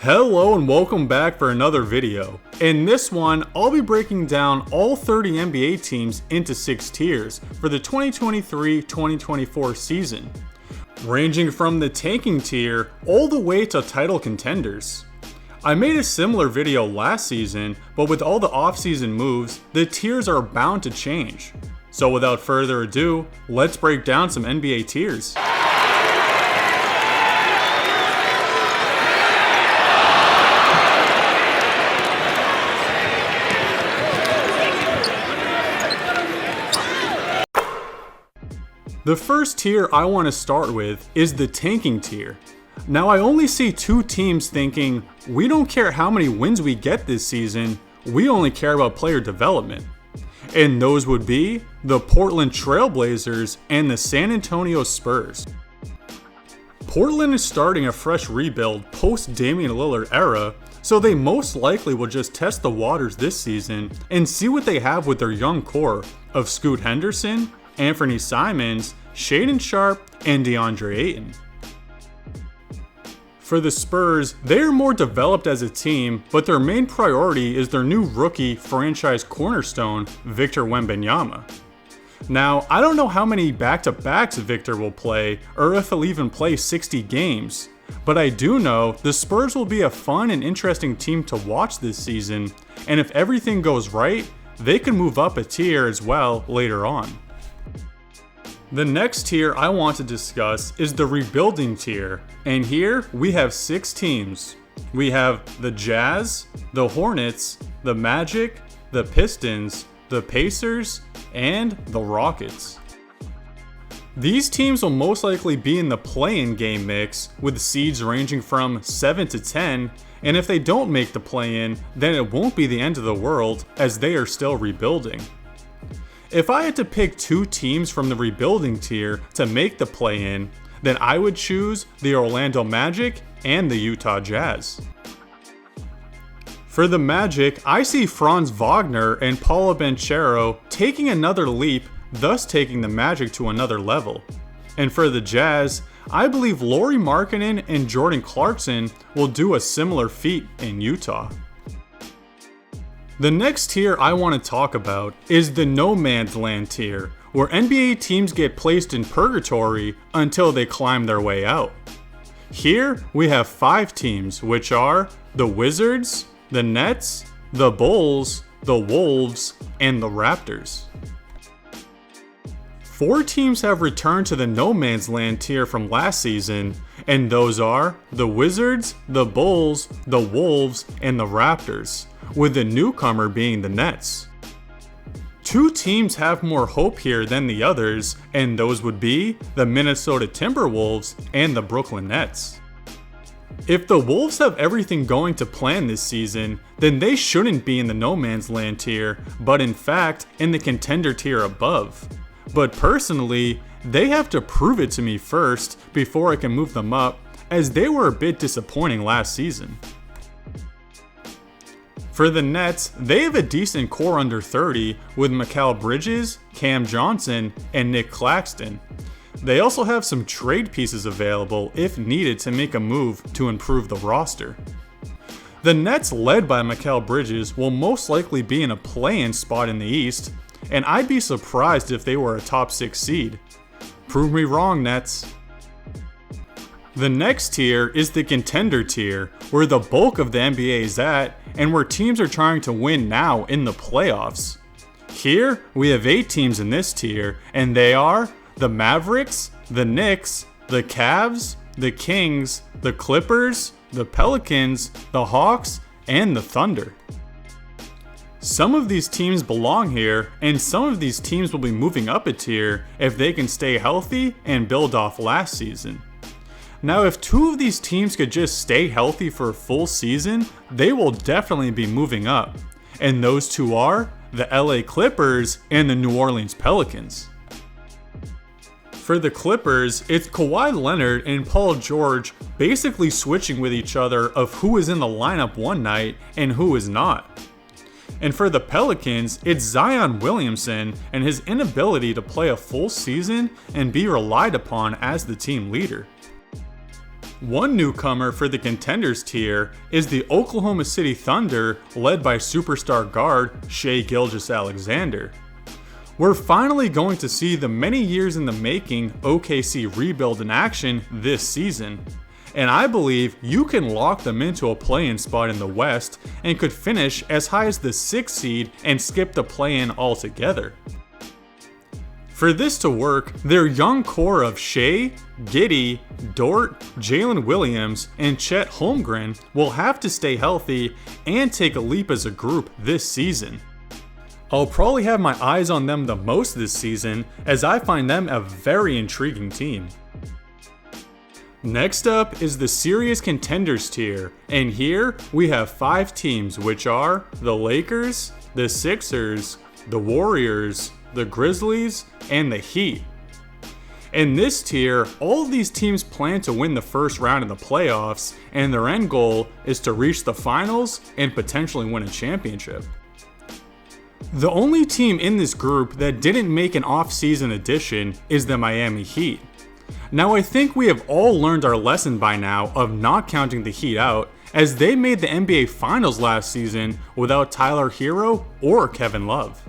Hello and welcome back for another video. In this one, I'll be breaking down all 30 NBA teams into 6 tiers for the 2023-2024 season, ranging from the tanking tier all the way to title contenders. I made a similar video last season, but with all the off-season moves, the tiers are bound to change. So without further ado, let's break down some NBA tiers. The first tier I want to start with is the tanking tier. Now I only see 2 teams thinking, we don't care how many wins we get this season, we only care about player development. And those would be the Portland Trail Blazers and the San Antonio Spurs. Portland is starting a fresh rebuild post Damian Lillard era, so they most likely will just test the waters this season and see what they have with their young core of Scoot Henderson, Anthony Simons, Shaedon Sharpe, and DeAndre Ayton. For the Spurs, they are more developed as a team, but their main priority is their new rookie franchise cornerstone, Victor Wembanyama. Now, I don't know how many back-to-backs Victor will play, or if he'll even play 60 games, but I do know the Spurs will be a fun and interesting team to watch this season, and if everything goes right, they can move up a tier as well later on. The next tier I want to discuss is the rebuilding tier, and here we have 6 teams. We have the Jazz, the Hornets, the Magic, the Pistons, the Pacers, and the Rockets. These teams will most likely be in the play-in game mix, with seeds ranging from 7 to 10, and if they don't make the play-in, then it won't be the end of the world, as they are still rebuilding. If I had to pick 2 teams from the rebuilding tier to make the play-in, then I would choose the Orlando Magic and the Utah Jazz. For the Magic, I see Franz Wagner and Paolo Banchero taking another leap, thus taking the Magic to another level. And for the Jazz, I believe Lauri Markkanen and Jordan Clarkson will do a similar feat in Utah. The next tier I want to talk about is the No Man's Land tier, where NBA teams get placed in purgatory until they climb their way out. Here we have 5 teams, which are the Wizards, the Nets, the Bulls, the Wolves, and the Raptors. 4 teams have returned to the No Man's Land tier from last season, and those are the Wizards, the Bulls, the Wolves, and the Raptors, with the newcomer being the Nets. 2 teams have more hope here than the others, and those would be the Minnesota Timberwolves and the Brooklyn Nets. If the Wolves have everything going to plan this season, then they shouldn't be in the No Man's Land tier, but in fact in the contender tier above. But personally, they have to prove it to me first before I can move them up, as they were a bit disappointing last season. For the Nets, they have a decent core under 30 with Mikal Bridges, Cam Johnson, and Nick Claxton. They also have some trade pieces available if needed to make a move to improve the roster. The Nets, led by Mikal Bridges, will most likely be in a play-in spot in the East, and I'd be surprised if they were a top 6 seed. Prove me wrong, Nets. The next tier is the contender tier, where the bulk of the NBA is at, and where teams are trying to win now in the playoffs. Here, we have 8 teams in this tier, and they are the Mavericks, the Knicks, the Cavs, the Kings, the Clippers, the Pelicans, the Hawks, and the Thunder. Some of these teams belong here, and some of these teams will be moving up a tier if they can stay healthy and build off last season. Now, if 2 of these teams could just stay healthy for a full season, they will definitely be moving up. And those 2 are the LA Clippers and the New Orleans Pelicans. For the Clippers, it's Kawhi Leonard and Paul George basically switching with each other of who is in the lineup one night and who is not. And for the Pelicans, it's Zion Williamson and his inability to play a full season and be relied upon as the team leader. One newcomer for the contenders tier is the Oklahoma City Thunder, led by superstar guard Shai Gilgeous-Alexander. We're finally going to see the many years in the making OKC rebuild in action this season, and I believe you can lock them into a play-in spot in the West and could finish as high as the 6th seed and skip the play-in altogether. For this to work, their young core of Shai, Giddey, Dort, Jalen Williams, and Chet Holmgren will have to stay healthy and take a leap as a group this season. I'll probably have my eyes on them the most this season, as I find them a very intriguing team. Next up is the serious contenders tier, and here we have 5 teams, which are the Lakers, the Sixers, the Warriors, the Grizzlies, and the Heat. In this tier, all of these teams plan to win the first round of the playoffs, and their end goal is to reach the finals and potentially win a championship. The only team in this group that didn't make an off-season addition is the Miami Heat. Now, I think we have all learned our lesson by now of not counting the Heat out, as they made the NBA Finals last season without Tyler Hero or Kevin Love.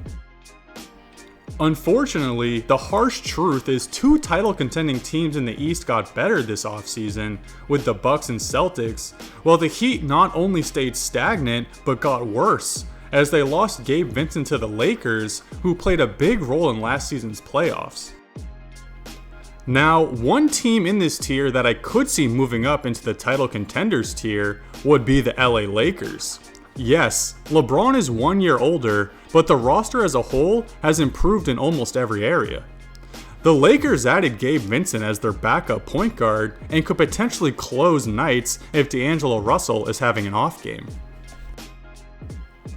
Unfortunately, the harsh truth is 2 title contending teams in the East got better this offseason with the Bucks and Celtics, while the Heat not only stayed stagnant but got worse, as they lost Gabe Vincent to the Lakers, who played a big role in last season's playoffs. Now, one team in this tier that I could see moving up into the title contenders tier would be the LA Lakers. Yes, LeBron is 1 year older, but the roster as a whole has improved in almost every area. The Lakers added Gabe Vincent as their backup point guard and could potentially close nights if D'Angelo Russell is having an off game.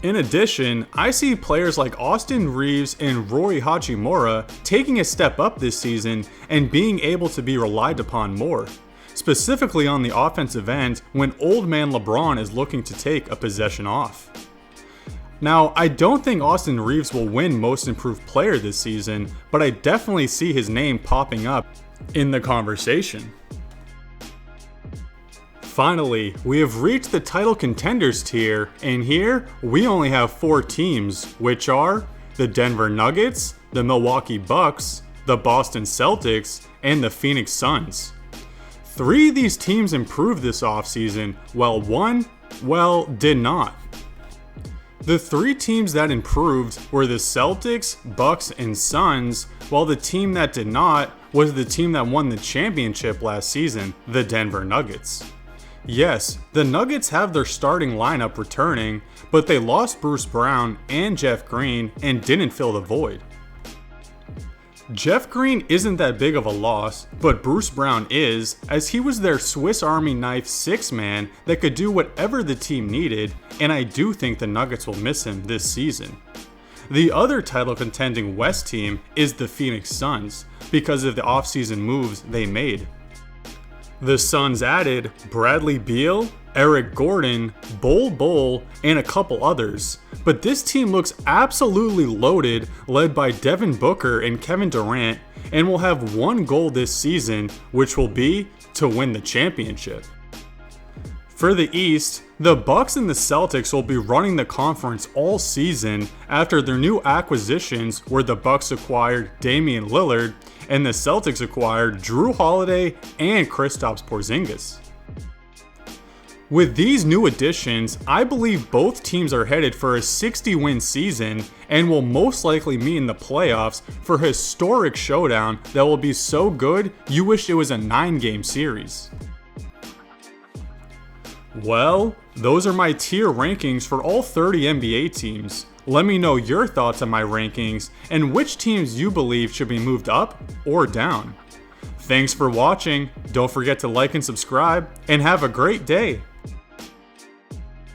In addition, I see players like Austin Reeves and Roy Hachimura taking a step up this season and being able to be relied upon more, specifically on the offensive end when old man LeBron is looking to take a possession off. Now, I don't think Austin Reeves will win Most Improved Player this season, but I definitely see his name popping up in the conversation. Finally, we have reached the title contenders tier, and here we only have 4 teams, which are the Denver Nuggets, the Milwaukee Bucks, the Boston Celtics, and the Phoenix Suns. 3 of these teams improved this offseason, while one, did not. The 3 teams that improved were the Celtics, Bucks, and Suns, while the team that did not was the team that won the championship last season, the Denver Nuggets. Yes, the Nuggets have their starting lineup returning, but they lost Bruce Brown and Jeff Green and didn't fill the void. Jeff Green isn't that big of a loss, but Bruce Brown is, as he was their Swiss Army knife 6-man that could do whatever the team needed, and I do think the Nuggets will miss him this season. The other title contending West team is the Phoenix Suns, because of the offseason moves they made. The Suns added Bradley Beal, Eric Gordon, Bol, and a couple others, but this team looks absolutely loaded, led by Devin Booker and Kevin Durant, and will have one goal this season, which will be to win the championship. For the East, the Bucks and the Celtics will be running the conference all season after their new acquisitions, where the Bucks acquired Damian Lillard and the Celtics acquired Drew Holiday and Kristaps Porzingis. With these new additions, I believe both teams are headed for a 60-win season and will most likely meet in the playoffs for a historic showdown that will be so good you wish it was a 9-game series. Well, those are my tier rankings for all 30 NBA teams. Let me know your thoughts on my rankings and which teams you believe should be moved up or down. Thanks for watching, don't forget to like and subscribe, and have a great day!